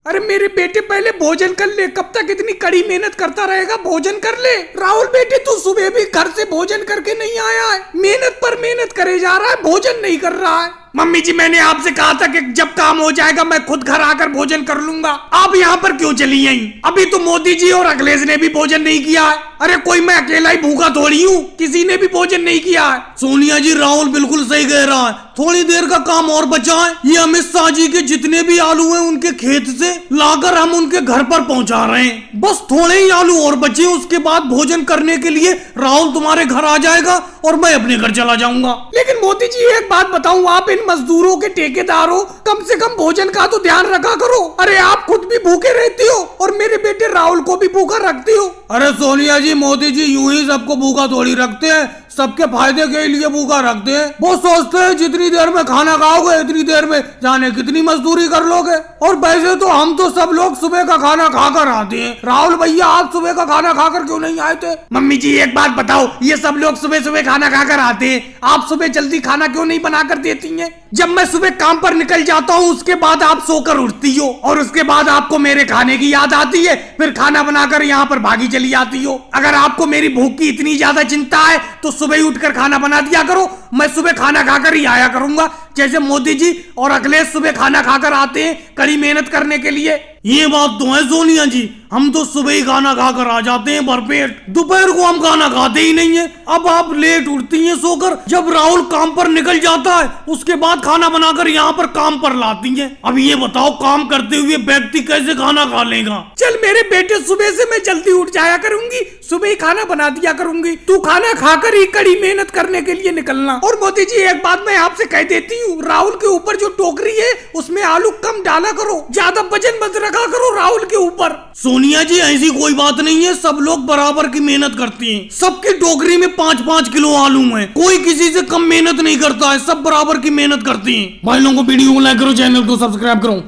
अरे मेरे बेटे पहले भोजन कर ले, कब तक इतनी कड़ी मेहनत करता रहेगा? भोजन कर ले। राहुल बेटे तू सुबह भी घर से भोजन करके नहीं आया है, मेहनत पर मेहनत करे जा रहा है, भोजन नहीं कर रहा है। मम्मी जी मैंने आपसे कहा था कि जब काम हो जाएगा मैं खुद घर आकर भोजन कर लूंगा। आप यहाँ पर क्यों चली आई? अभी तो मोदी जी और अखिलेश ने भी भोजन नहीं किया है। अरे कोई मैं अकेला ही भूखा थोड़ी हूँ, किसी ने भी भोजन नहीं किया है। सोनिया जी राहुल बिल्कुल सही कह रहा है, थोड़ी देर का काम और बचा है। ये अमित शाह जी के जितने भी आलू हैं उनके खेत से लाकर हम उनके घर पर पहुंचा रहे हैं। बस थोड़े ही आलू और बचे, उसके बाद भोजन करने के लिए राहुल तुम्हारे घर आ जाएगा और मैं अपने घर चला जाऊंगा। लेकिन मोदी जी एक बात बताऊं, आप इन मजदूरों के ठेकेदार हो, कम से कम भोजन का तो ध्यान रखा करो। अरे आप खुद भी भूखे रहती हो और मेरे बेटे राहुल को भी भूखा रखती हो। अरे सोनिया जी मोदी जी यूं ही सबको भूखा थोड़ी रखते हैं, सबके फायदे के लिए भूखा रखते हैं। वो सोचते हैं जितनी देर में खाना खाओगे इतनी देर में जाने कितनी मजदूरी कर लोगे। और वैसे तो हम तो सब लोग सुबह का खाना खाकर आते हैं। राहुल भैया आप सुबह का खाना खाकर क्यों नहीं आए थे? मम्मी जी एक बात बताओ, ये सब लोग सुबह सुबह खाना खाकर आते हैं, आप सुबह जल्दी खाना क्यों नहीं बनाकर देती हैं? जब मैं सुबह काम पर निकल जाता हूँ उसके बाद आप सोकर उठती हो और उसके बाद आपको मेरे खाने की याद आती है, फिर खाना बनाकर यहाँ पर भागी चली आती हो। अगर आपको मेरी भूख की इतनी ज्यादा चिंता है तो सुबह ही उठकर खाना बना दिया करो, मैं सुबह खाना खाकर ही आया करूंगा, जैसे मोदी जी और अखिलेश सुबह खाना खाकर आते हैं कड़ी मेहनत करने के लिए। ये बात तो है सोनिया जी, हम तो सुबह ही खाना खाकर आ जाते हैं भरपेट, दोपहर को हम खाना खाते ही नहीं है। अब आप लेट उठती हैं सोकर, जब राहुल काम पर निकल जाता है उसके बाद खाना बनाकर यहाँ पर काम पर लाती हैं। अब ये बताओ काम करते हुए व्यक्ति कैसे खाना खा लेगा? चल मेरे बेटे सुबह से मैं जल्दी उठ जाया करूंगी, सुबह ही खाना बना दिया करूंगी, तू खाना खाकर ही कड़ी मेहनत करने के लिए निकलना। और मोदी जी एक बात मैं आपसे कह देती हूँ, राहुल के ऊपर जो टोकरी है उसमें आलू कम डाला करो, ज्यादा वजन मत रखा करो राहुल के ऊपर। सोनिया जी ऐसी कोई बात नहीं है, सब लोग बराबर की मेहनत करते हैं, सबकी टोकरी में 5-5 किलो आलू है, कोई किसी से कम मेहनत नहीं करता है, सब बराबर की मेहनत करते हैं। भाई लोगों को वीडियो को लाइक करो, चैनल को सब्सक्राइब करो।